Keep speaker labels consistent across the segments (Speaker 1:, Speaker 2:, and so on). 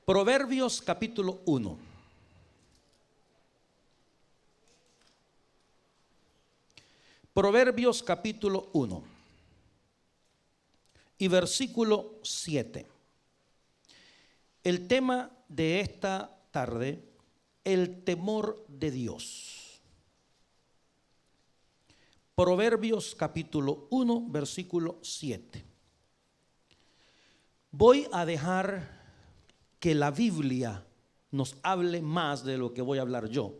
Speaker 1: Proverbios capítulo 1. Proverbios capítulo 1 y versículo 7. El tema de esta tarde, el temor de Dios. Proverbios capítulo 1, versículo 7. Voy a dejar que la Biblia nos hable más de lo que voy a hablar yo.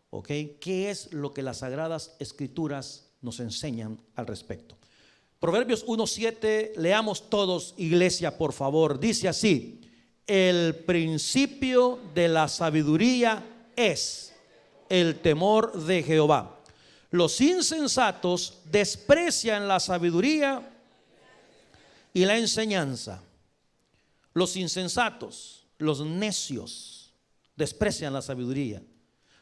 Speaker 1: ¿Ok? ¿Qué es lo que las Sagradas Escrituras nos enseñan al respecto? Proverbios 1:7, leamos todos, iglesia, por favor. Dice así: el principio de la sabiduría es el temor de Jehová. Los insensatos desprecian la sabiduría y la enseñanza. Los insensatos, los necios, desprecian la sabiduría.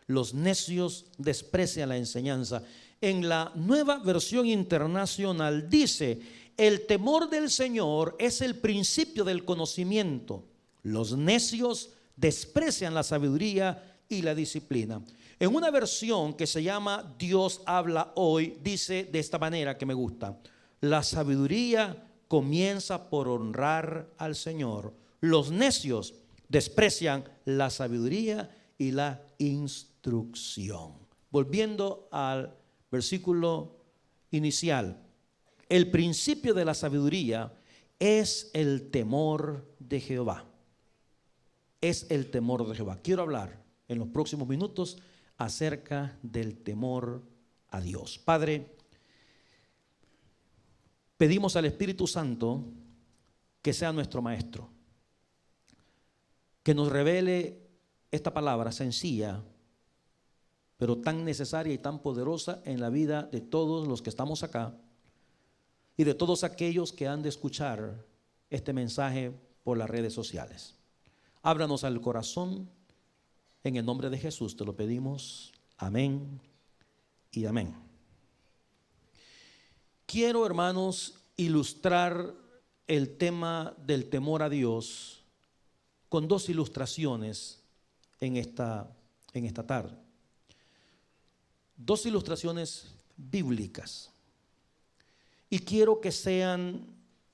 Speaker 1: Los necios desprecian la enseñanza. En la Nueva Versión Internacional dice: el temor del Señor es el principio del conocimiento. Los necios desprecian la sabiduría y la disciplina. En una versión que se llama Dios habla hoy, dice de esta manera que me gusta: la sabiduría comienza por honrar al Señor. Los necios desprecian la sabiduría y la instrucción. Volviendo al versículo inicial, el principio de la sabiduría es el temor de Jehová. Es el temor de Jehová. Quiero hablar en los próximos minutos acerca del temor a Dios. Padre, pedimos al Espíritu Santo que sea nuestro maestro, que nos revele esta palabra sencilla, pero tan necesaria y tan poderosa en la vida de todos los que estamos acá y de todos aquellos que han de escuchar este mensaje por las redes sociales. Ábranos al corazón, en el nombre de Jesús te lo pedimos. Amén y amén. Quiero, hermanos, ilustrar el tema del temor a Dios con dos ilustraciones en esta tarde. Dos ilustraciones bíblicas. Y quiero que sean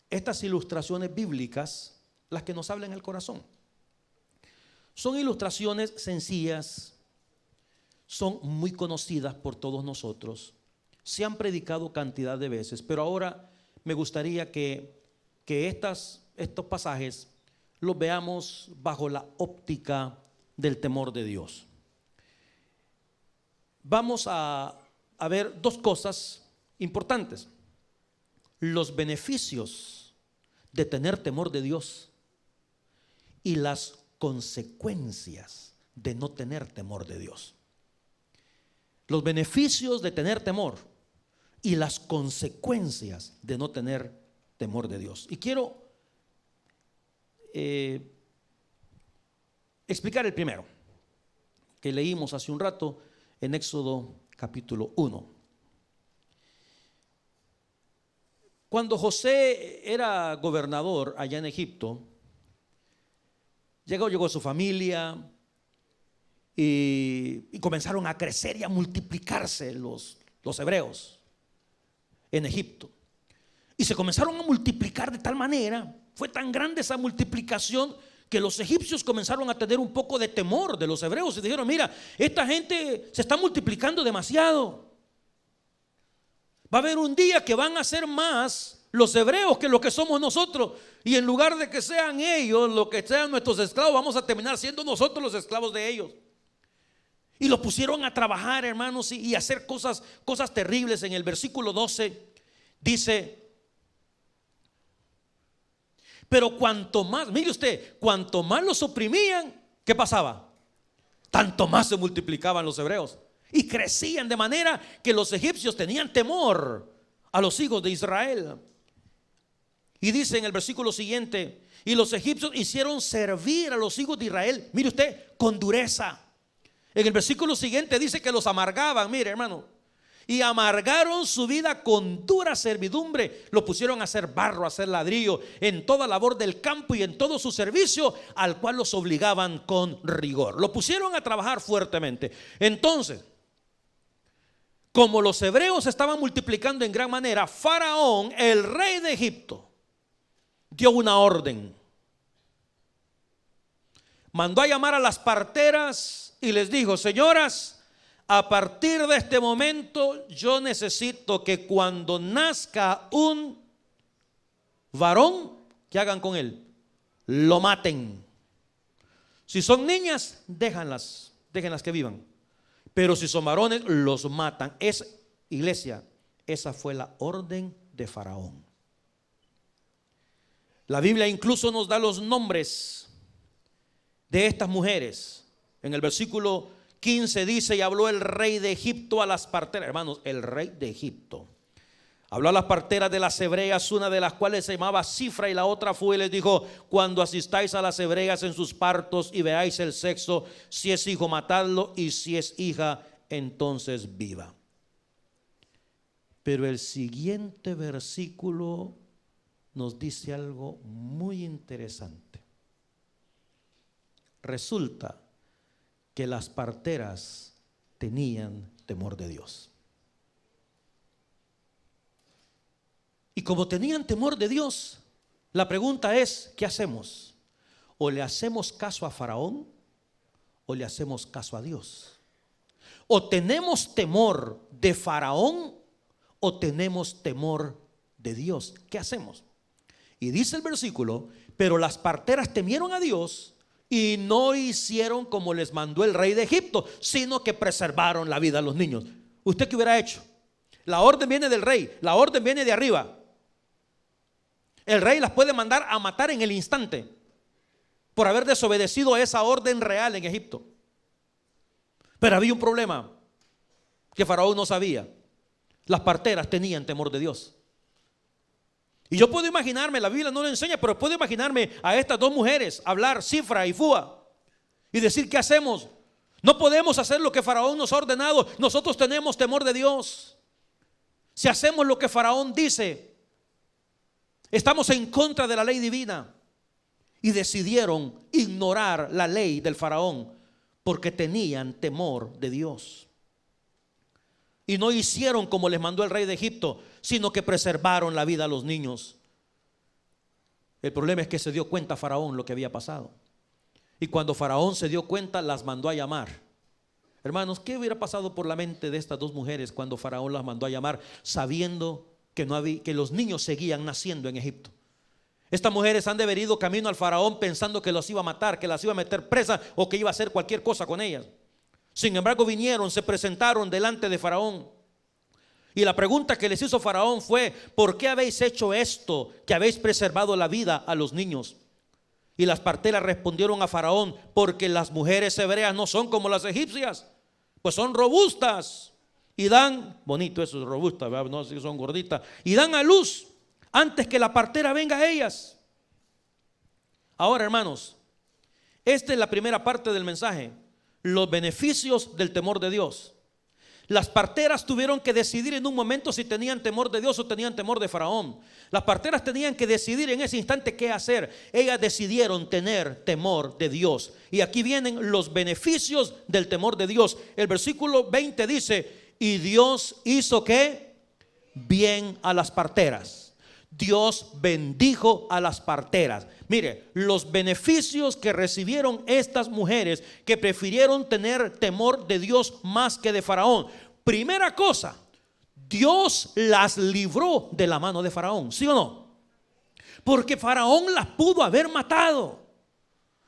Speaker 1: estas ilustraciones bíblicas las que nos hablen el corazón. Son ilustraciones sencillas, son muy conocidas por todos nosotros, se han predicado cantidad de veces, pero ahora me gustaría que estos pasajes los veamos bajo la óptica del temor de Dios. Vamos a ver dos cosas importantes: los beneficios de tener temor de Dios y las consecuencias de no tener temor de Dios. Los beneficios de tener temor y las consecuencias de no tener temor de Dios. Y quiero explicar el primero, que leímos hace un rato en Éxodo capítulo 1. Cuando José era gobernador allá en Egipto, llegó su familia y comenzaron a crecer y a multiplicarse los hebreos en Egipto. Y se comenzaron a multiplicar de tal manera, fue tan grande esa multiplicación, que los egipcios comenzaron a tener un poco de temor de los hebreos y dijeron: mira, esta gente se está multiplicando demasiado. Va a haber un día que van a ser más los hebreos que lo que somos nosotros, y en lugar de que sean ellos los que sean nuestros esclavos, vamos a terminar siendo nosotros los esclavos de ellos. Y los pusieron a trabajar, hermanos, y hacer cosas terribles. En el versículo 12 dice: pero cuanto más, mire usted, cuanto más los oprimían, ¿qué pasaba? Tanto más se multiplicaban los hebreos y crecían, de manera que los egipcios tenían temor a los hijos de Israel. Y dice en el versículo siguiente: y los egipcios hicieron servir a los hijos de Israel, mire usted, con dureza. En el versículo siguiente dice que los amargaban. Mire, hermano, y amargaron su vida con dura servidumbre. Lo pusieron a hacer barro, a hacer ladrillo, en toda labor del campo y en todo su servicio, al cual los obligaban con rigor. Lo pusieron a trabajar fuertemente. Entonces, como los hebreos estaban multiplicando en gran manera, Faraón, el rey de Egipto, dio una orden. Mandó a llamar a las parteras y les dijo: señoras, a partir de este momento yo necesito que cuando nazca un varón, ¿qué hagan con él? Lo maten. Si son niñas, déjenlas que vivan. Pero si son varones, los matan. Iglesia, esa fue la orden de Faraón. La Biblia incluso nos da los nombres de estas mujeres. En el versículo 15 dice: y habló el rey de Egipto a las parteras. Hermanos, el rey de Egipto habló a las parteras de las hebreas, una de las cuales se llamaba Cifra y la otra fue, y les dijo: cuando asistáis a las hebreas en sus partos y veáis el sexo, si es hijo, matadlo, y si es hija, entonces viva. Pero el siguiente versículo nos dice algo muy interesante. Resulta que las parteras tenían temor de Dios. Y como tenían temor de Dios, la pregunta es: ¿qué hacemos? ¿O le hacemos caso a Faraón o le hacemos caso a Dios? ¿O tenemos temor de Faraón o tenemos temor de Dios? ¿Qué hacemos? Y dice el versículo: pero las parteras temieron a Dios y no hicieron como les mandó el rey de Egipto, sino que preservaron la vida de los niños. ¿Usted qué hubiera hecho? La orden viene del rey, la orden viene de arriba. El rey las puede mandar a matar en el instante por haber desobedecido a esa orden real en Egipto. Pero había un problema que Faraón no sabía. Las parteras tenían temor de Dios. Y yo puedo imaginarme, la Biblia no lo enseña, pero puedo imaginarme a estas dos mujeres hablar, Cifra y Fúa, y decir: ¿qué hacemos? No podemos hacer lo que Faraón nos ha ordenado. Nosotros tenemos temor de Dios. Si hacemos lo que Faraón dice, estamos en contra de la ley divina. Y decidieron ignorar la ley del Faraón porque tenían temor de Dios. Y no hicieron como les mandó el rey de Egipto, sino que preservaron la vida a los niños. El problema es que se dio cuenta Faraón lo que había pasado. Y cuando Faraón se dio cuenta, las mandó a llamar. Hermanos, ¿qué hubiera pasado por la mente de estas dos mujeres cuando Faraón las mandó a llamar, sabiendo que los niños seguían naciendo en Egipto? Estas mujeres han de haber ido camino al Faraón pensando que los iba a matar, que las iba a meter presas o que iba a hacer cualquier cosa con ellas. Sin embargo, vinieron, se presentaron delante de Faraón. Y la pregunta que les hizo Faraón fue: ¿por qué habéis hecho esto, que habéis preservado la vida a los niños? Y las parteras respondieron a Faraón: porque las mujeres hebreas no son como las egipcias, pues son robustas y dan, bonito eso, robusta, no sé si son gorditas, y dan a luz antes que la partera venga a ellas. Ahora, hermanos, esta es la primera parte del mensaje: los beneficios del temor de Dios. Las parteras tuvieron que decidir en un momento si tenían temor de Dios o tenían temor de Faraón. Las parteras tenían que decidir en ese instante qué hacer. Ellas decidieron tener temor de Dios. Y aquí vienen los beneficios del temor de Dios. El versículo 20 dice: y Dios hizo ¿qué? Bien a las parteras. Dios bendijo a las parteras. Mire, los beneficios que recibieron estas mujeres que prefirieron tener temor de Dios más que de Faraón. Primera cosa, Dios las libró de la mano de Faraón, ¿sí o no? Porque Faraón las pudo haber matado.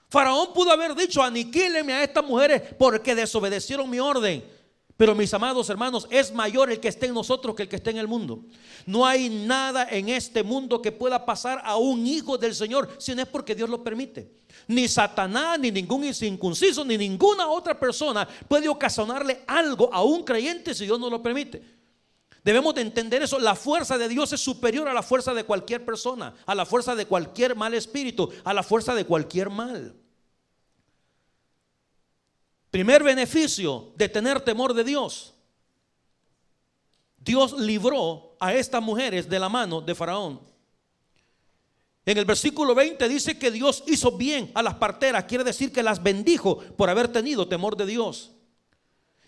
Speaker 1: Faraón pudo haber dicho: aniquílenme a estas mujeres porque desobedecieron mi orden. Pero mis amados hermanos, es mayor el que esté en nosotros que el que esté en el mundo. No hay nada en este mundo que pueda pasar a un hijo del Señor si no es porque Dios lo permite. Ni Satanás, ni ningún incircunciso, ni ninguna otra persona puede ocasionarle algo a un creyente si Dios no lo permite. Debemos de entender eso. La fuerza de Dios es superior a la fuerza de cualquier persona, a la fuerza de cualquier mal espíritu, a la fuerza de cualquier mal. Primer beneficio de tener temor de Dios: Dios libró a estas mujeres de la mano de Faraón. En el versículo 20 dice que Dios hizo bien a las parteras, quiere decir que las bendijo por haber tenido temor de Dios.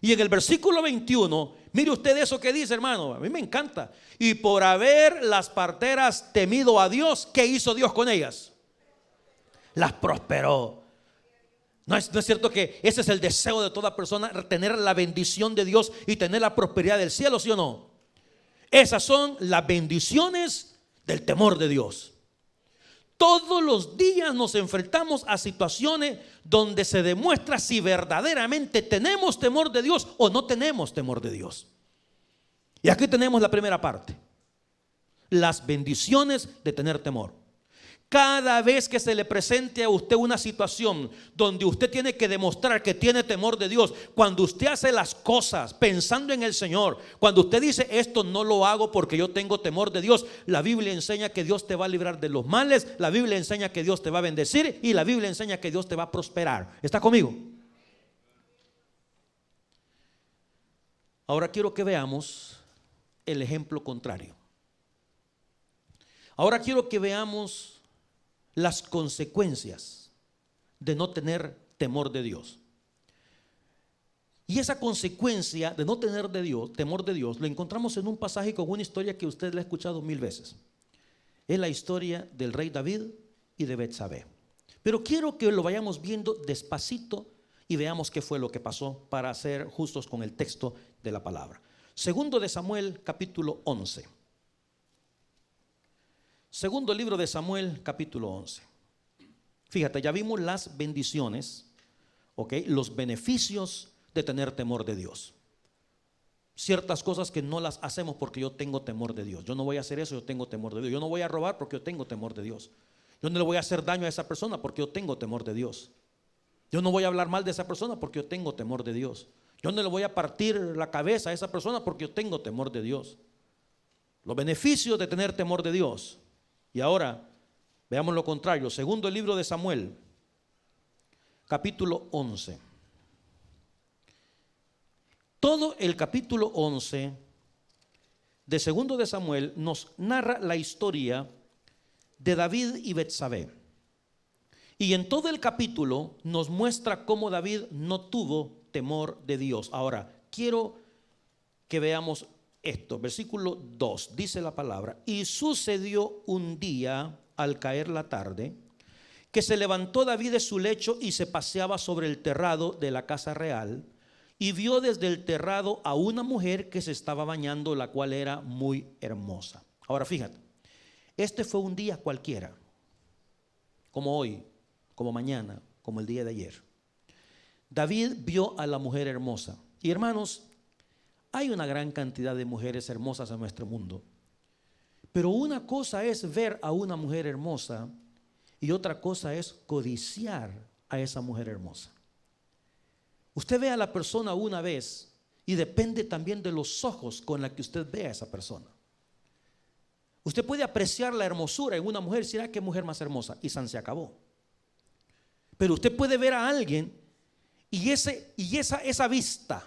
Speaker 1: Y en el versículo 21, mire usted eso que dice, hermano, a mí me encanta. Y por haber las parteras temido a Dios, ¿qué hizo Dios con ellas? Las prosperó. ¿No es cierto que ese es el deseo de toda persona, tener la bendición de Dios y tener la prosperidad del cielo, sí o no? Esas son las bendiciones del temor de Dios. Todos los días nos enfrentamos a situaciones donde se demuestra si verdaderamente tenemos temor de Dios o no tenemos temor de Dios. Y aquí tenemos la primera parte: las bendiciones de tener temor. Cada vez que se le presente a usted una situación donde usted tiene que demostrar que tiene temor de Dios, cuando usted hace las cosas pensando en el Señor, cuando usted dice esto no lo hago porque yo tengo temor de Dios, la Biblia enseña que Dios te va a librar de los males, la Biblia enseña que Dios te va a bendecir y la Biblia enseña que Dios te va a prosperar. ¿Está conmigo? Ahora quiero que veamos el ejemplo contrario. Ahora quiero que veamos las consecuencias de no tener temor de Dios. Y esa consecuencia de no tener temor de Dios, la encontramos en un pasaje con una historia que usted la ha escuchado 1000 veces. Es la historia del rey David y de Betsabé. Pero quiero que lo vayamos viendo despacito y veamos qué fue lo que pasó para ser justos con el texto de la palabra. Segundo de Samuel, capítulo 11. Segundo libro de Samuel, capítulo 11. Fíjate, ya vimos las bendiciones, los beneficios de tener temor de Dios. Ciertas cosas que no las hacemos porque yo tengo temor de Dios. Yo no voy a hacer eso, yo tengo temor de Dios. Yo no voy a robar porque yo tengo temor de Dios. Yo no le voy a hacer daño a esa persona porque yo tengo temor de Dios. Yo no voy a hablar mal de esa persona porque yo tengo temor de Dios. Yo no le voy a partir la cabeza a esa persona porque yo tengo temor de Dios. Los beneficios de tener temor de Dios. Y ahora veamos lo contrario. Segundo libro de Samuel, capítulo 11. Todo el capítulo 11 de segundo de Samuel nos narra la historia de David y Betsabé. Y en todo el capítulo nos muestra cómo David no tuvo temor de Dios. Ahora, quiero que veamos esto. Versículo 2, dice la palabra: y sucedió un día al caer la tarde, que se levantó David de su lecho y se paseaba sobre el terrado de la casa real, y vio desde el terrado a una mujer que se estaba bañando, la cual era muy hermosa. Ahora fíjate, este fue un día cualquiera, como hoy, como mañana, como el día de ayer. David vio a la mujer hermosa. Y hermanos, hay una gran cantidad de mujeres hermosas en nuestro mundo. Pero una cosa es ver a una mujer hermosa y otra cosa es codiciar a esa mujer hermosa. Usted ve a la persona una vez y depende también de los ojos con los que usted ve a esa persona. Usted puede apreciar la hermosura en una mujer y decir: ah, qué mujer más hermosa, y se acabó. Pero usted puede ver a alguien y esa vista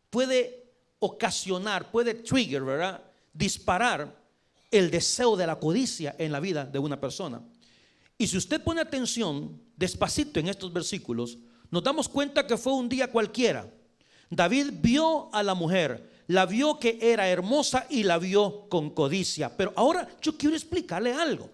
Speaker 1: puede ocasionar, puede trigger, ¿verdad? Disparar el deseo de la codicia en la vida de una persona. Y si usted pone atención despacito en estos versículos, nos damos cuenta que fue un día cualquiera. David vio a la mujer, la vio que era hermosa y la vio con codicia. Pero ahora yo quiero explicarle algo.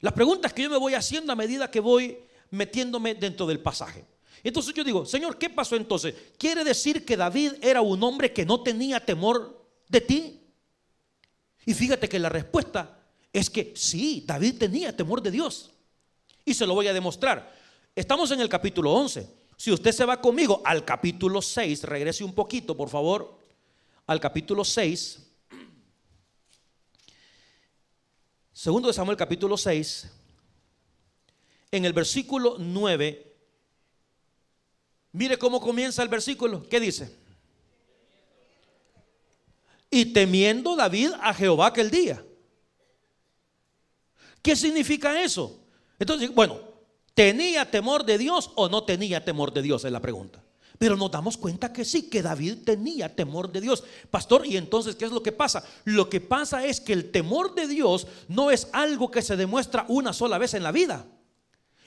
Speaker 1: Las preguntas que yo me voy haciendo a medida que voy metiéndome dentro del pasaje. Entonces yo digo: Señor, ¿qué pasó entonces? ¿Quiere decir que David era un hombre que no tenía temor de ti? Y fíjate que la respuesta es que sí, David tenía temor de Dios. Y se lo voy a demostrar. Estamos en el capítulo 11. Si usted se va conmigo al capítulo 6, regrese un poquito, por favor, al capítulo 6. Segundo de Samuel, capítulo 6. En el versículo 9. Mire cómo comienza el versículo. ¿Qué dice? Y temiendo David a Jehová aquel día. ¿Qué significa eso? Entonces, bueno, ¿tenía temor de Dios o no tenía temor de Dios? Es la pregunta. Pero nos damos cuenta que sí, que David tenía temor de Dios. Pastor, ¿y entonces qué es lo que pasa? Lo que pasa es que el temor de Dios no es algo que se demuestra una sola vez en la vida.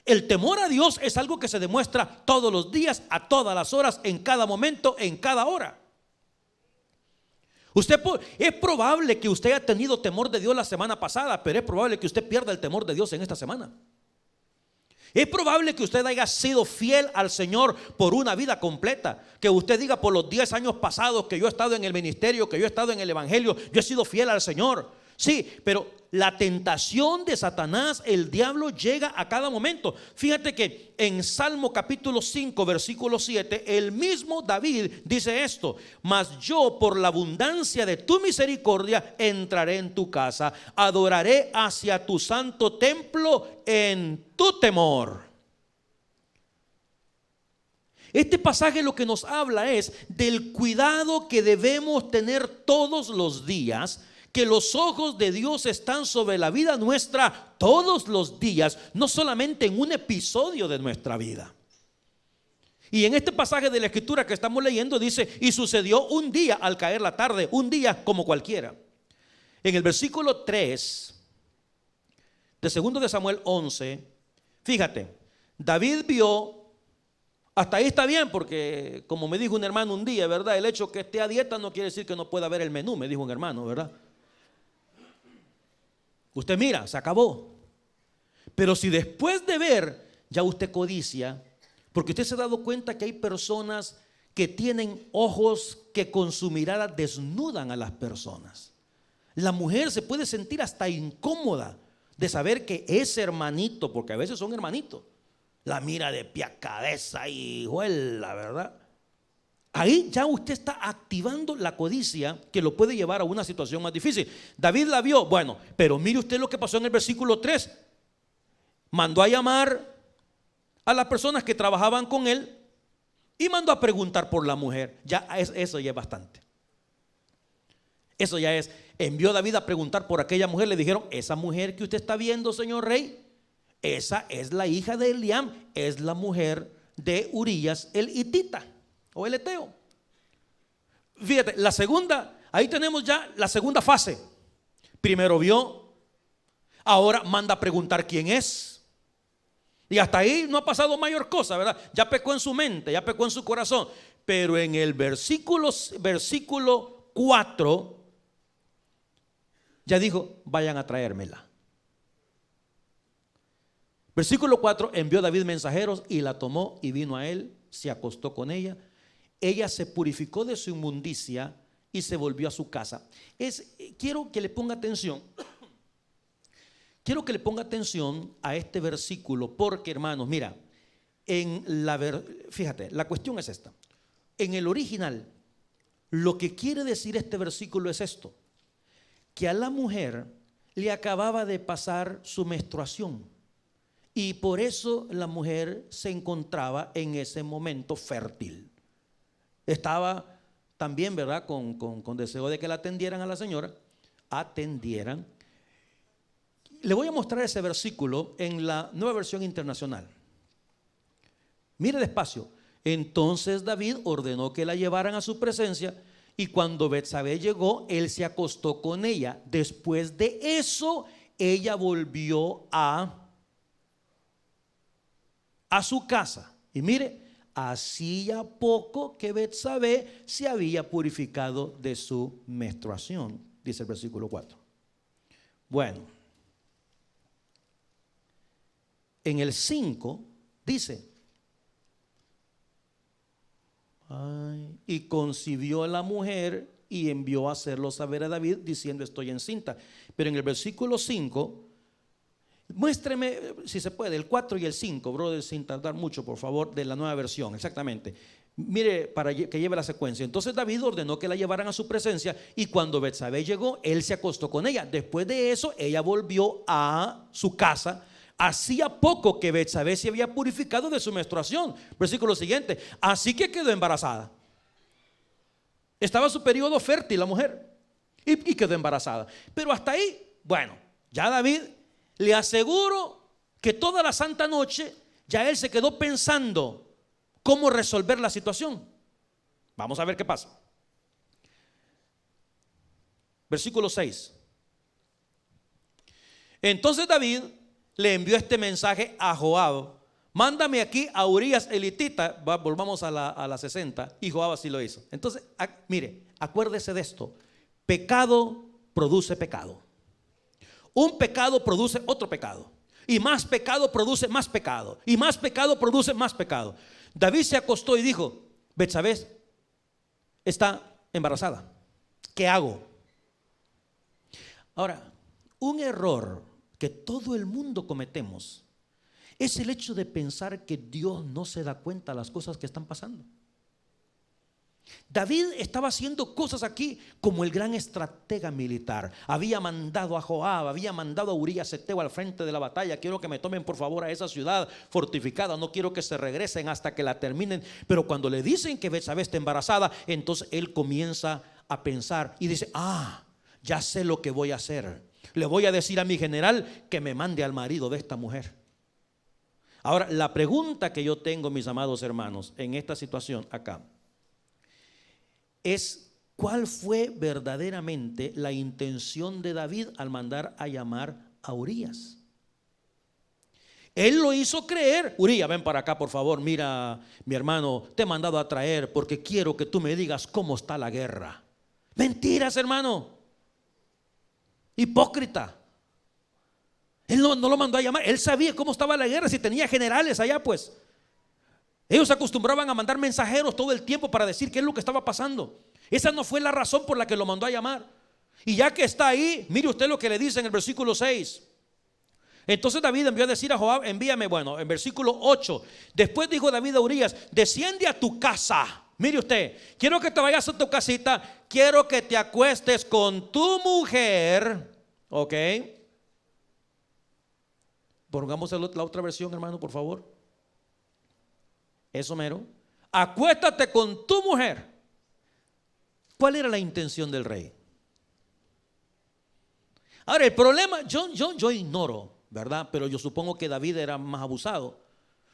Speaker 1: El temor a Dios es algo que se demuestra todos los días, a todas las horas, en cada momento, en cada hora. Es probable que usted haya tenido temor de Dios la semana pasada, pero es probable que usted pierda el temor de Dios en esta semana. Es probable que usted haya sido fiel al Señor por una vida completa. Que usted diga, por los 10 años pasados que yo he estado en el ministerio, que yo he estado en el evangelio, yo he sido fiel al Señor. Sí, pero la tentación de Satanás, el diablo, llega a cada momento. Fíjate que en Salmo capítulo 5 versículo 7, el mismo David dice esto: mas yo por la abundancia de tu misericordia entraré en tu casa, adoraré hacia tu santo templo en tu temor. Este pasaje lo que nos habla es del cuidado que debemos tener todos los días, que los ojos de Dios están sobre la vida nuestra todos los días, no solamente en un episodio de nuestra vida. Y en este pasaje de la escritura que estamos leyendo dice: y sucedió un día al caer la tarde, un día como cualquiera. En el versículo 3 de 2 de Samuel 11, fíjate, David vio, hasta ahí está bien, porque como me dijo un hermano un día, ¿verdad? El hecho que esté a dieta no quiere decir que no pueda ver el menú, me dijo un hermano, ¿verdad? Usted mira, se acabó. Pero si después de ver ya usted codicia, porque usted se ha dado cuenta que hay personas que tienen ojos que con su mirada desnudan a las personas. La mujer se puede sentir hasta incómoda de saber que ese hermanito, porque a veces son hermanitos, la mira de pie a cabeza y juela, ¿verdad? Ahí ya usted está activando la codicia que lo puede llevar a una situación más difícil. David la vio, bueno, pero mire usted lo que pasó en el versículo 3. Mandó a llamar a las personas que trabajaban con él y mandó a preguntar por la mujer. Eso ya es bastante. Eso ya es. Envió David a preguntar por aquella mujer. Le dijeron: esa mujer que usted está viendo, señor rey, esa es la hija de Eliam, es la mujer de Urías el hitita o el eteo. Fíjate, la segunda, ahí tenemos ya la segunda fase. Primero vio, ahora manda a preguntar quién es. Y hasta ahí no ha pasado mayor cosa, ¿verdad? Ya pecó en su mente, ya pecó en su corazón. Pero en el versículo 4 ya dijo: vayan a traérmela. Versículo 4, envió David mensajeros y la tomó y vino a él, se acostó con ella. Ella se purificó de su inmundicia y se volvió a su casa. Quiero que le ponga atención. Quiero que le ponga atención a este versículo, porque, hermanos, mira, fíjate, la cuestión es esta. En el original, lo que quiere decir este versículo es esto: que a la mujer le acababa de pasar su menstruación y por eso la mujer se encontraba en ese momento fértil. Estaba también, ¿verdad?, con deseo de que la atendieran a la señora, atendieran. Le voy a mostrar ese versículo en la Nueva Versión Internacional. Mire despacio. Entonces David ordenó que la llevaran a su presencia, y cuando Betsabé llegó, él se acostó con ella. Después de eso, ella volvió a su casa. Y mire, hacía poco que Betsabé se había purificado de su menstruación, dice el versículo 4. Bueno, en el 5 dice: y concibió a la mujer y envió a hacerlo saber a David, diciendo: estoy encinta. Pero en el versículo 5, muéstreme si se puede el 4 y el 5, brother, sin tardar mucho, por favor, de la Nueva Versión, exactamente. Mire, para que lleve la secuencia. Entonces David ordenó que la llevaran a su presencia, y cuando Betsabé llegó, él se acostó con ella. Después de eso, ella volvió a su casa. Hacía poco que Betsabé se había purificado de su menstruación. Versículo siguiente: así que quedó embarazada. Estaba su periodo fértil la mujer y quedó embarazada. Pero hasta ahí, bueno, ya David, le aseguro que toda la santa noche ya él se quedó pensando: cómo resolver la situación. Vamos a ver qué pasa. Versículo 6. Entonces David le envió este mensaje a Joab: mándame aquí a Urías elitita. Volvamos a la 60. Y Joab así lo hizo. Entonces, mire, acuérdese de esto: pecado produce pecado. Un pecado produce otro pecado. Y más pecado produce más pecado. Y más pecado produce más pecado. David se acostó y dijo: Betsabé está embarazada. ¿Qué hago? Ahora, un error que todo el mundo cometemos es el hecho de pensar que Dios no se da cuenta de las cosas que están pasando. David estaba haciendo cosas aquí como el gran estratega militar. Había mandado a Joab, había mandado a Urías Eteo al frente de la batalla. Quiero que me tomen por favor a esa ciudad fortificada. No quiero que se regresen hasta que la terminen. Pero cuando le dicen que Betsabé está embarazada, entonces él comienza a pensar y dice: ya sé lo que voy a hacer. Le voy a decir a mi general que me mande al marido de esta mujer. Ahora, la pregunta que yo tengo, mis amados hermanos, en esta situación acá, es: ¿cuál fue verdaderamente la intención de David al mandar a llamar a Urías? Él lo hizo creer: Urías, ven para acá por favor, mira, mi hermano, te he mandado a traer porque quiero que tú me digas cómo está la guerra. Mentiras, hermano. Hipócrita. Él no lo mandó a llamar. Él sabía cómo estaba la guerra, si tenía generales allá, pues. Ellos acostumbraban a mandar mensajeros todo el tiempo para decir qué es lo que estaba pasando. Esa no fue la razón por la que lo mandó a llamar. Y ya que está ahí, mire usted lo que le dice en el versículo 6. Entonces David envió a decir a Joab: envíame. Bueno, en versículo 8, después dijo David a Urías: desciende a tu casa. Mire usted, quiero que te vayas a tu casita, quiero que te acuestes con tu mujer. Ok. Pongamos la otra versión, hermano, por favor. Eso mero. Acuéstate con tu mujer. ¿Cuál era la intención del rey? Ahora, el problema, yo ignoro, ¿verdad? Pero yo supongo que David era más abusado.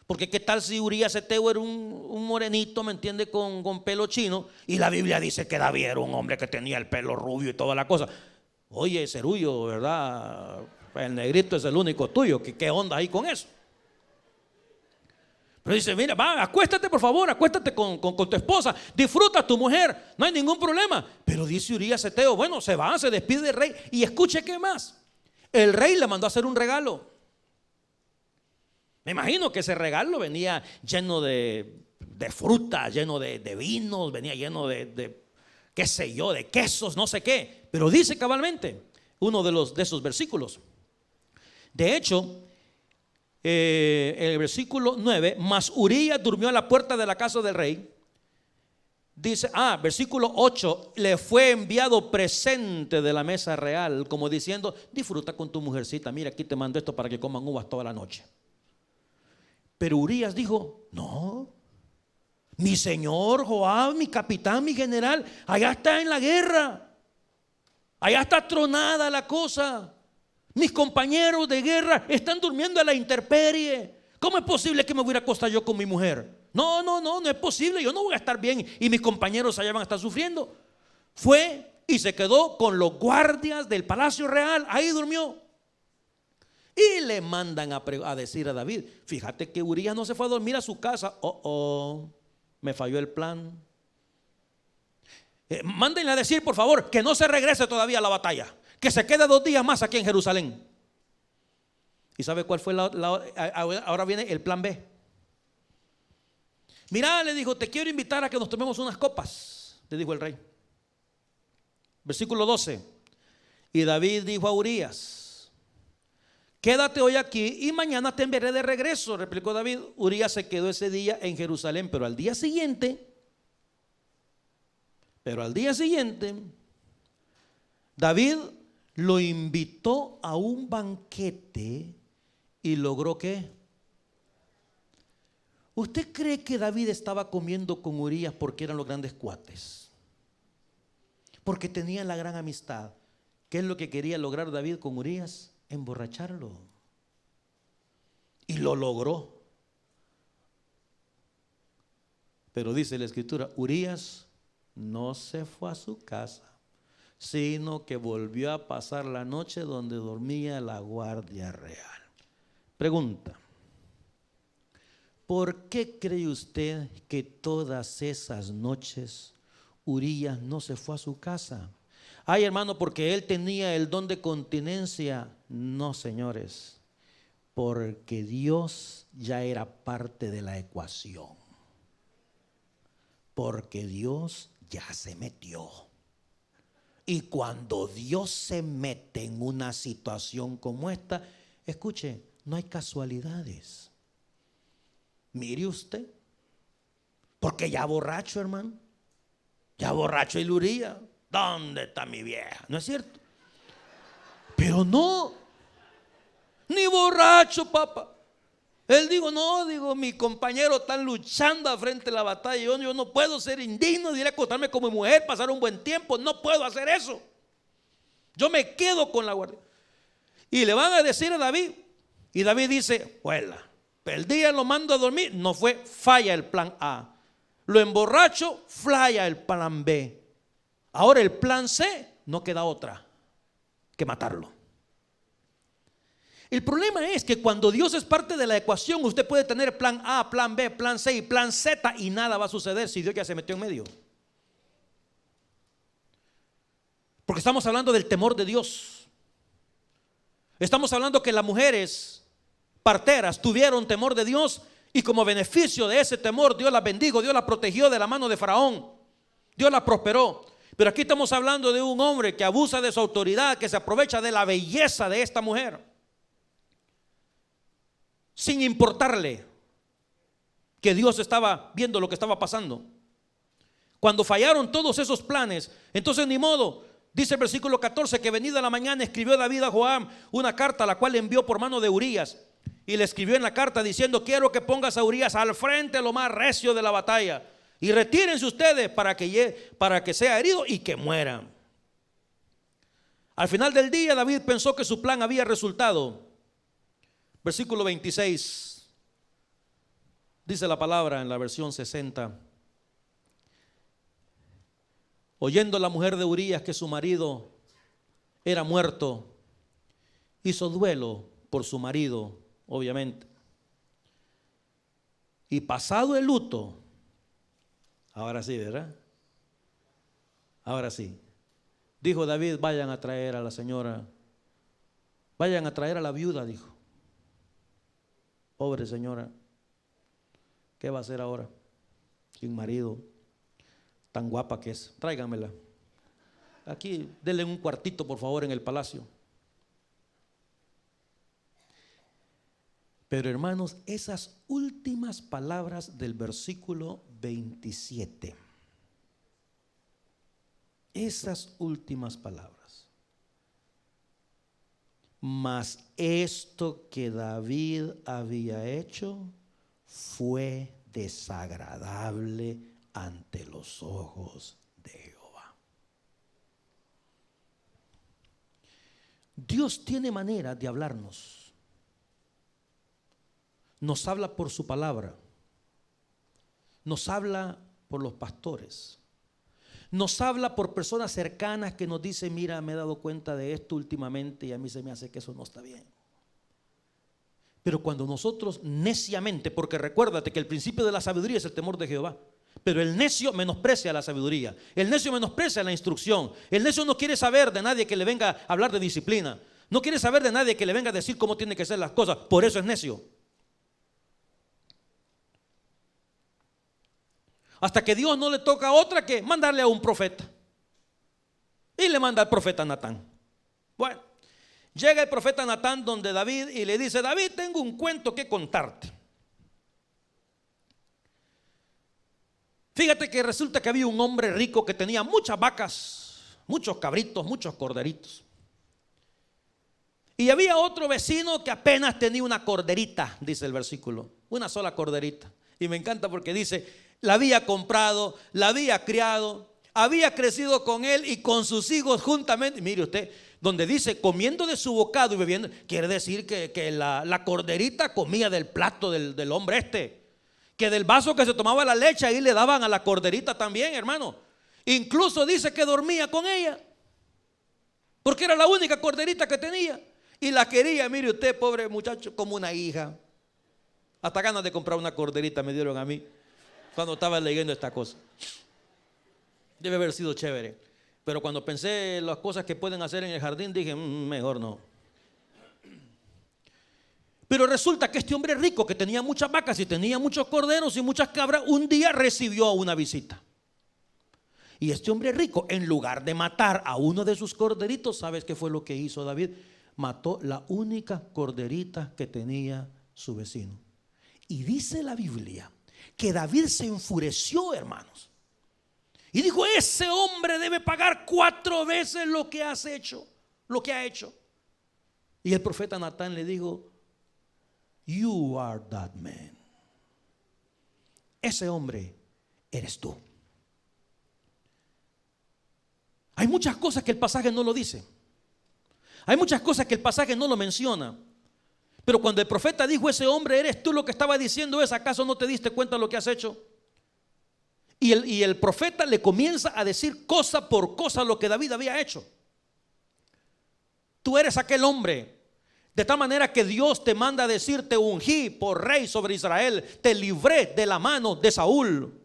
Speaker 1: Porque qué tal si Urías Eteo era un morenito, ¿me entiende? Con pelo chino. Y la Biblia dice que David era un hombre que tenía el pelo rubio y toda la cosa. Oye, Cerullo, ¿verdad? El negrito es el único tuyo. ¿Qué onda ahí con eso? Pero dice: mira, va, acuéstate por favor, acuéstate con tu esposa, disfruta a tu mujer, no hay ningún problema. Pero dice Urías Eteo: bueno, se va, se despide del rey. Y escuche qué más: el rey le mandó a hacer un regalo. Me imagino que ese regalo venía lleno de fruta, lleno de vinos, venía lleno de qué sé yo, de quesos, no sé qué. Pero dice cabalmente uno de esos versículos. De hecho, el versículo 9: mas Urías durmió a la puerta de la casa del rey. Dice, versículo 8: le fue enviado presente de la mesa real, como diciendo: disfruta con tu mujercita, mira, aquí te mando esto para que coman uvas toda la noche. Pero Urías dijo: no, mi señor Joab, mi capitán, mi general, allá está en la guerra, allá está tronada la cosa. Mis compañeros de guerra están durmiendo a la intemperie. ¿Cómo es posible que me voy a acostar yo con mi mujer? No es posible. Yo no voy a estar bien y mis compañeros allá van a estar sufriendo. Fue y se quedó con los guardias del palacio real. Ahí durmió. Y le mandan a decir a David: fíjate que Urías no se fue a dormir a su casa. Me falló el plan. Mándenle a decir por favor que no se regrese todavía a la batalla, que se quede 2 días más aquí en Jerusalén. ¿Y sabe cuál fue ahora viene el plan B? Mira, le dijo: te quiero invitar a que nos tomemos unas copas, le dijo el rey. Versículo 12: y David dijo a Urías: quédate hoy aquí y mañana te enviaré de regreso. Replicó David. Urías se quedó ese día en Jerusalén, pero al día siguiente, David lo invitó a un banquete y logró ¿qué? ¿Usted cree que David estaba comiendo con Urías porque eran los grandes cuates? Porque tenían la gran amistad. ¿Qué es lo que quería lograr David con Urías? Emborracharlo. Y lo logró. Pero dice la escritura, Urías no se fue a su casa, sino que volvió a pasar la noche donde dormía la guardia real. Pregunta: ¿por qué cree usted que todas esas noches Urías no se fue a su casa? Ay, hermano, porque él tenía el don de continencia. No, señores, porque Dios ya era parte de la ecuación. Porque Dios ya se metió. Y cuando Dios se mete en una situación como esta, escuche, no hay casualidades. Mire usted, porque ya borracho, hermano, ya borracho y Urías, ¿dónde está mi vieja? ¿No es cierto? Pero no, ni borracho, papá. Él dijo, no, mi compañero están luchando frente a la batalla. Yo no puedo ser indigno de ir a acostarme con mi mujer, pasar un buen tiempo. No puedo hacer eso. Yo me quedo con la guardia. Y le van a decir a David. Y David dice, vuela. El día lo mando a dormir. No fue, falla el plan A. Lo emborracho, falla el plan B. Ahora el plan C, no queda otra que matarlo. El problema es que cuando Dios es parte de la ecuación, usted puede tener plan A, plan B, plan C y plan Z y nada va a suceder si Dios ya se metió en medio. Porque estamos hablando del temor de Dios. Estamos hablando que las mujeres parteras tuvieron temor de Dios y como beneficio de ese temor Dios las bendijo, Dios las protegió de la mano de Faraón, Dios las prosperó. Pero aquí estamos hablando de un hombre que abusa de su autoridad, que se aprovecha de la belleza de esta mujer, sin importarle que Dios estaba viendo lo que estaba pasando. Cuando fallaron todos esos planes, entonces ni modo. Dice el versículo 14 que venida la mañana escribió David a Joab una carta, la cual envió por mano de Urías. Y le escribió en la carta diciendo, quiero que pongas a Urías al frente lo más recio de la batalla. Y retírense ustedes para que sea herido y que muera. Al final del día David pensó que su plan había resultado. Versículo 26. Dice la palabra en la versión 60. Oyendo la mujer de Urías que su marido era muerto, hizo duelo por su marido, obviamente. Y pasado el luto, ahora sí, ¿verdad? Ahora sí. Dijo David, vayan a traer a la señora, vayan a traer a la viuda, dijo. Pobre señora, ¿qué va a hacer ahora? Sin marido, tan guapa que es. Tráiganmela. Aquí, denle un cuartito, por favor, en el palacio. Pero hermanos, esas últimas palabras del versículo 27, esas últimas palabras, mas esto que David había hecho fue desagradable ante los ojos de Jehová. Dios tiene manera de hablarnos. Nos habla por su palabra. Nos habla por los pastores. Nos habla por personas cercanas que nos dicen, mira, me he dado cuenta de esto últimamente y a mí se me hace que eso no está bien. Pero cuando nosotros neciamente, porque recuérdate que el principio de la sabiduría es el temor de Jehová, pero el necio menosprecia la sabiduría, el necio menosprecia la instrucción, el necio no quiere saber de nadie que le venga a hablar de disciplina, no quiere saber de nadie que le venga a decir cómo tienen que ser las cosas, por eso es necio. Hasta que Dios no le toca otra que mandarle a un profeta. Y le manda al profeta Natán. Bueno, llega el profeta Natán donde David y le dice, David, tengo un cuento que contarte. Fíjate que resulta que había un hombre rico que tenía muchas vacas, muchos cabritos, muchos corderitos. Y había otro vecino que apenas tenía una corderita, dice el versículo, una sola corderita. Y me encanta porque dice, la había comprado, la había criado, había crecido con él y con sus hijos juntamente. Mire usted, donde dice comiendo de su bocado y bebiendo, quiere decir que la corderita comía del plato del hombre este. que del vaso que se tomaba la leche ahí le daban a la corderita también, hermano. Incluso dice que dormía con ella, porque era la única corderita que tenía. Y la quería, mire usted, pobre muchacho, como una hija. Hasta ganas de comprar una corderita me dieron a mí cuando estaba leyendo esta cosa. Debe haber sido chévere. Pero cuando pensé en las cosas que pueden hacer en el jardín, dije, mejor no. Pero resulta que este hombre rico, que tenía muchas vacas y tenía muchos corderos y muchas cabras, un día recibió una visita. Y este hombre rico, en lugar de matar a uno de sus corderitos, ¿sabes qué fue lo que hizo David? Mató la única corderita que tenía su vecino. Y dice la Biblia que David se enfureció, hermanos, y dijo: ese hombre debe pagar 4 veces lo que has hecho, lo que ha hecho. Y el profeta Natán le dijo: you are that man. Ese hombre eres tú. Hay muchas cosas que el pasaje no lo dice. Hay muchas cosas que el pasaje no lo menciona. Pero cuando el profeta dijo: ese hombre eres tú, lo que estaba diciendo es: ¿acaso no te diste cuenta de lo que has hecho? Y el profeta le comienza a decir cosa por cosa lo que David había hecho. Tú eres aquel hombre, de tal manera que Dios te manda a decir: te ungí por rey sobre Israel, te libré de la mano de Saúl,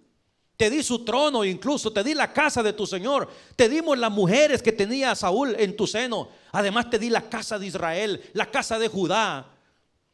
Speaker 1: te di su trono, incluso te di la casa de tu Señor, te dimos las mujeres que tenía Saúl en tu seno, además te di la casa de Israel, la casa de Judá.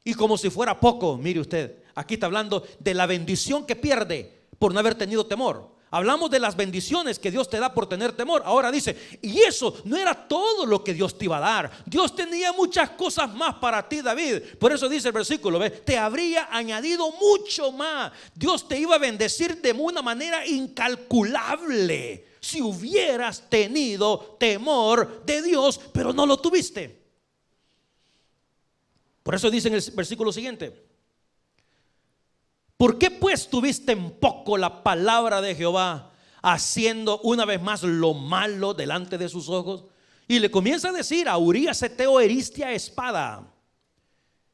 Speaker 1: Y como si fuera poco, mire usted, aquí está hablando de la bendición que pierde por no haber tenido temor. Hablamos de las bendiciones que Dios te da por tener temor. Ahora dice: y eso no era todo lo que Dios te iba a dar. Dios tenía muchas cosas más para ti, David. Por eso dice el versículo, ¿ve? Te habría añadido mucho más. Dios te iba a bendecir de una manera incalculable si hubieras tenido temor de Dios, pero no lo tuviste. Por eso dice en el versículo siguiente: ¿por qué pues tuviste en poco la palabra de Jehová, haciendo una vez más lo malo delante de sus ojos? Y le comienza a decir: a Urías Eteo heriste a espada.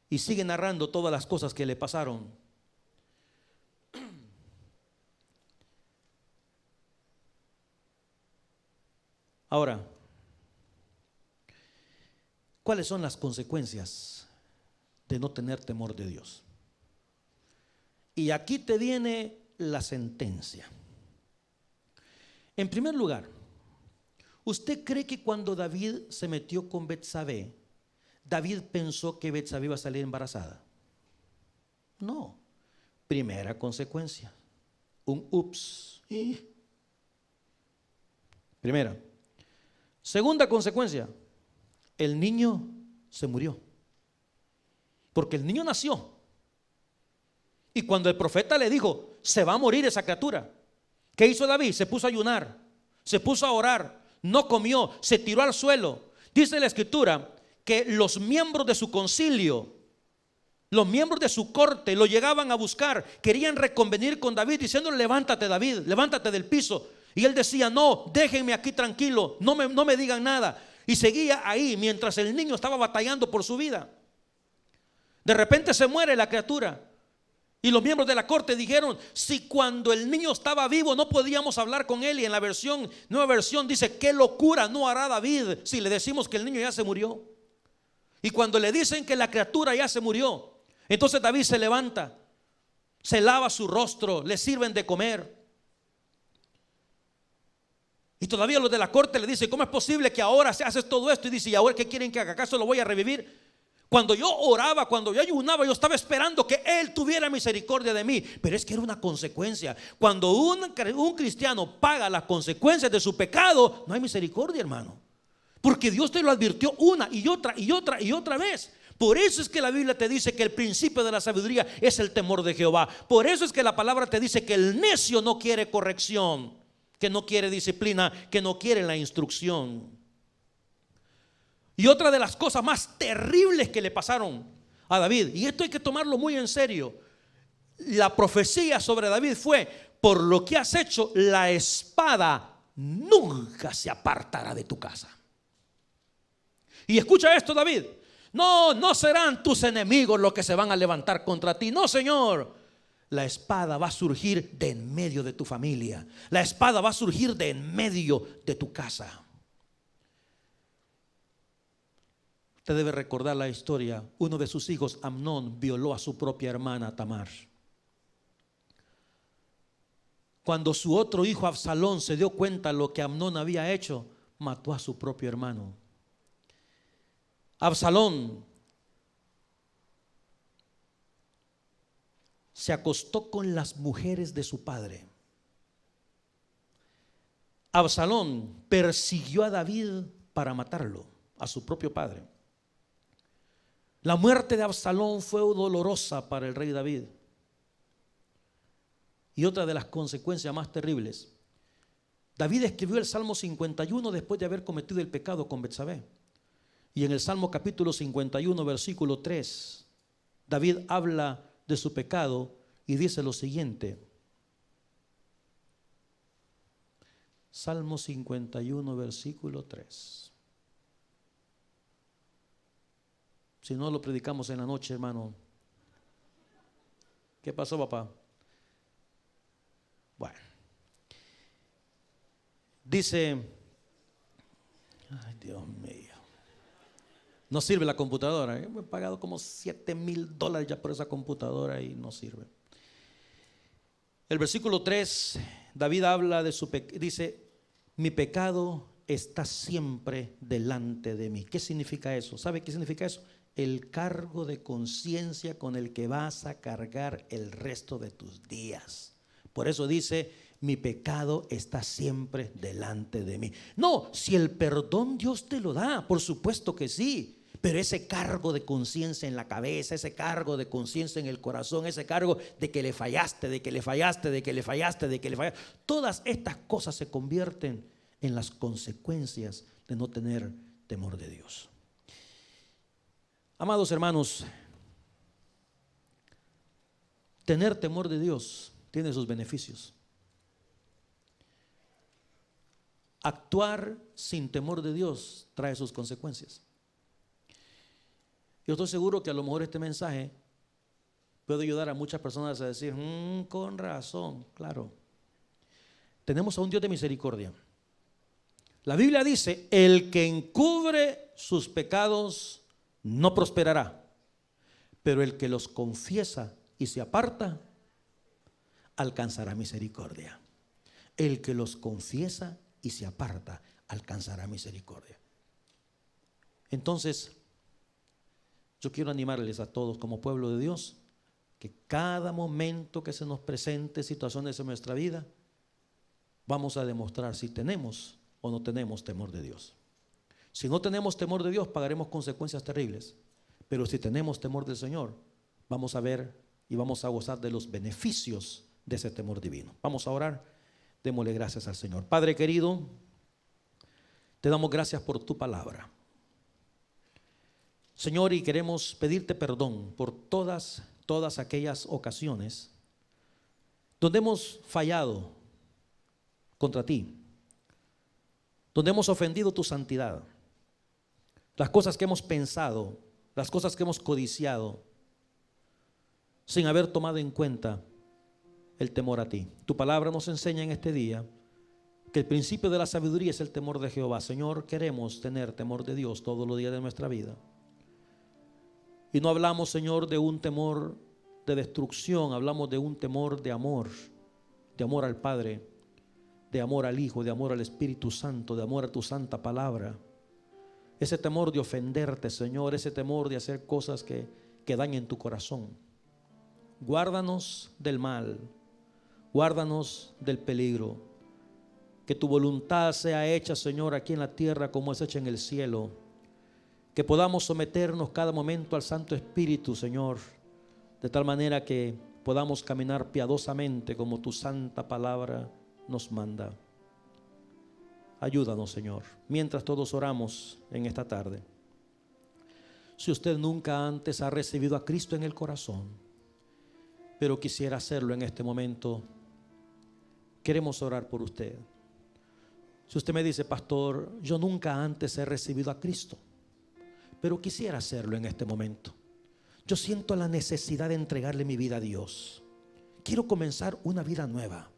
Speaker 1: Y sigue narrando todas las cosas que le pasaron. Ahora, ¿cuáles son las consecuencias de no tener temor de Dios? Y aquí te viene la sentencia. En primer lugar, ¿usted cree que cuando David se metió con Betsabé, David pensó que Betsabé iba a salir embarazada? No. Primera consecuencia, un ups. Primera. Segunda consecuencia, el niño se murió. Porque el niño nació. Y cuando el profeta le dijo: se va a morir esa criatura, ¿qué hizo David? Se puso a ayunar, se puso a orar, no comió, se tiró al suelo. Dice la escritura que los miembros de su concilio, los miembros de su corte lo llegaban a buscar, querían reconvenir con David diciéndole: levántate, David, levántate del piso. Y él decía: no, déjenme aquí tranquilo, no me digan nada. Y seguía ahí mientras el niño estaba batallando por su vida. De repente se muere la criatura. Y los miembros de la corte dijeron: si cuando el niño estaba vivo no podíamos hablar con él. Y en la nueva versión dice: qué locura no hará David si le decimos que el niño ya se murió. Y cuando le dicen que la criatura ya se murió, entonces David se levanta, se lava su rostro, le sirven de comer. Y todavía los de la corte le dicen: ¿cómo es posible que ahora se haces todo esto? Y dice: ¿y ahora qué quieren que haga? ¿Acaso lo voy a revivir? Cuando yo oraba, cuando yo ayunaba, yo estaba esperando que Él tuviera misericordia de mí. Pero es que era una consecuencia. Cuando un cristiano paga las consecuencias de su pecado, no hay misericordia, hermano. Porque Dios te lo advirtió una y otra y otra y otra vez. Por eso es que la Biblia te dice que el principio de la sabiduría es el temor de Jehová. Por eso es que la palabra te dice que el necio no quiere corrección, que no quiere disciplina, que no quiere la instrucción. Y otra de las cosas más terribles que le pasaron a David, y esto hay que tomarlo muy en serio, la profecía sobre David fue: por lo que has hecho, la espada nunca se apartará de tu casa. Y escucha esto, David: no serán tus enemigos los que se van a levantar contra ti. No, Señor. La espada va a surgir de en medio de tu familia. La espada va a surgir de en medio de tu casa. Usted debe recordar la historia. Uno de sus hijos, Amnón, violó a su propia hermana Tamar. Cuando su otro hijo, Absalón, se dio cuenta de lo que Amnón había hecho, mató a su propio hermano. Absalón se acostó con las mujeres de su padre. Absalón persiguió a David para matarlo, a su propio padre. La muerte de Absalón fue dolorosa para el rey David. Y otra de las consecuencias más terribles, David escribió el Salmo 51 después de haber cometido el pecado con Betsabé. Y en el Salmo capítulo 51, versículo 3, David habla de su pecado y dice lo siguiente. Salmo 51, versículo 3. Si no lo predicamos en la noche, hermano. ¿Qué pasó, papá? Bueno. Dice, ay, Dios mío. No sirve la computadora. He pagado como $7,000 ya por esa computadora y no sirve. El versículo 3, David habla de su pecado. Dice, mi pecado está siempre delante de mí. ¿Qué significa eso? ¿Sabe qué significa eso? El cargo de conciencia con el que vas a cargar el resto de tus días. Por eso dice, mi pecado está siempre delante de mí. No, si el perdón Dios te lo da, por supuesto que sí. Pero ese cargo de conciencia en la cabeza, ese cargo de conciencia en el corazón, ese cargo de que le fallaste, de que le fallaste, de que le fallaste, de que le fallaste. Todas estas cosas se convierten en las consecuencias de no tener temor de Dios. Amados hermanos, tener temor de Dios tiene sus beneficios. Actuar sin temor de Dios trae sus consecuencias. Yo estoy seguro que a lo mejor este mensaje puede ayudar a muchas personas a decir, con razón, claro. Tenemos a un Dios de misericordia. La Biblia dice, el que encubre sus pecados no prosperará, pero el que los confiesa y se aparta, alcanzará misericordia. El que los confiesa y se aparta, alcanzará misericordia. Entonces, yo quiero animarles a todos como pueblo de Dios, que cada momento que se nos presente situaciones en nuestra vida, vamos a demostrar si tenemos o no tenemos temor de Dios. Si no tenemos temor de Dios, pagaremos consecuencias terribles. Pero si tenemos temor del Señor, vamos a ver y vamos a gozar de los beneficios de ese temor divino. Vamos a orar, démosle gracias al Señor. Padre querido, te damos gracias por tu palabra. Señor, y queremos pedirte perdón por todas aquellas ocasiones donde hemos fallado contra ti, donde hemos ofendido tu santidad, las cosas que hemos pensado, las cosas que hemos codiciado, sin haber tomado en cuenta el temor a ti. Tu palabra nos enseña en este día que el principio de la sabiduría es el temor de Jehová. Señor, queremos tener temor de Dios todos los días de nuestra vida. Y no hablamos, Señor, de un temor de destrucción, hablamos de un temor de amor al Padre, de amor al Hijo, de amor al Espíritu Santo, de amor a tu santa palabra. Ese temor de ofenderte, Señor, ese temor de hacer cosas que dañen tu corazón. Guárdanos del mal, guárdanos del peligro. Que tu voluntad sea hecha, Señor, aquí en la tierra como es hecha en el cielo. Que podamos someternos cada momento al Santo Espíritu, Señor, de tal manera que podamos caminar piadosamente como tu santa palabra nos manda. Ayúdanos, Señor, mientras todos oramos en esta tarde. Si usted nunca antes ha recibido a Cristo en el corazón, pero quisiera hacerlo en este momento, queremos orar por usted. Si usted me dice, pastor, yo nunca antes he recibido a Cristo, pero quisiera hacerlo en este momento. Yo siento la necesidad de entregarle mi vida a Dios. quiero comenzar una vida nueva.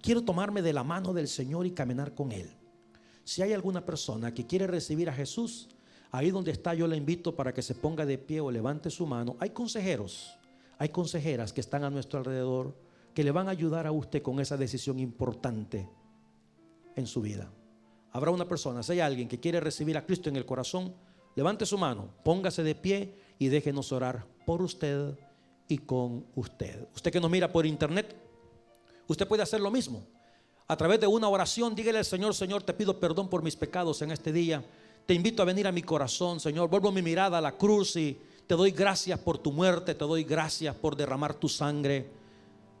Speaker 1: Quiero tomarme de la mano del Señor y caminar con Él. Si hay alguna persona que quiere recibir a Jesús, ahí donde está yo le invito para que se ponga de pie o levante su mano. Hay consejeros, hay consejeras que están a nuestro alrededor, que le van a ayudar a usted con esa decisión importante en su vida. Habrá una persona, si hay alguien que quiere recibir a Cristo en el corazón, levante su mano, póngase de pie y déjenos orar por usted y con usted. Usted que nos mira por internet, usted puede hacer lo mismo. A través de una oración, dígale al Señor: Señor, te pido perdón por mis pecados en este día. Te invito a venir a mi corazón, Señor. Vuelvo mi mirada a la cruz y te doy gracias por tu muerte. Te doy gracias por derramar tu sangre.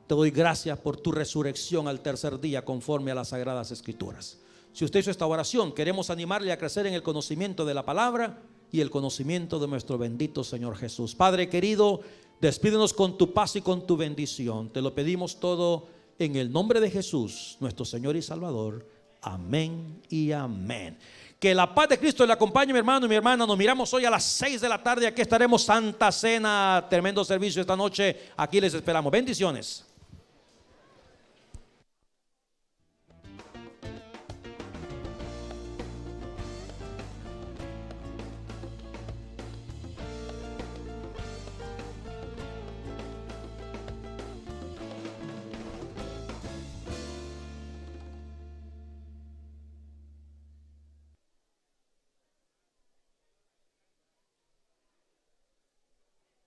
Speaker 1: Te doy gracias por tu resurrección al tercer día conforme a las Sagradas Escrituras. Si usted hizo esta oración, queremos animarle a crecer en el conocimiento de la palabra y el conocimiento de nuestro bendito Señor Jesús. Padre querido, despídenos con tu paz y con tu bendición. Te lo pedimos todo en el nombre de Jesús, nuestro Señor y Salvador. Amén y amén. Que la paz de Cristo le acompañe, mi hermano y mi hermana. Nos miramos hoy a las 6 de la tarde. Aquí estaremos, Santa Cena, tremendo servicio esta noche. Aquí les esperamos. Bendiciones.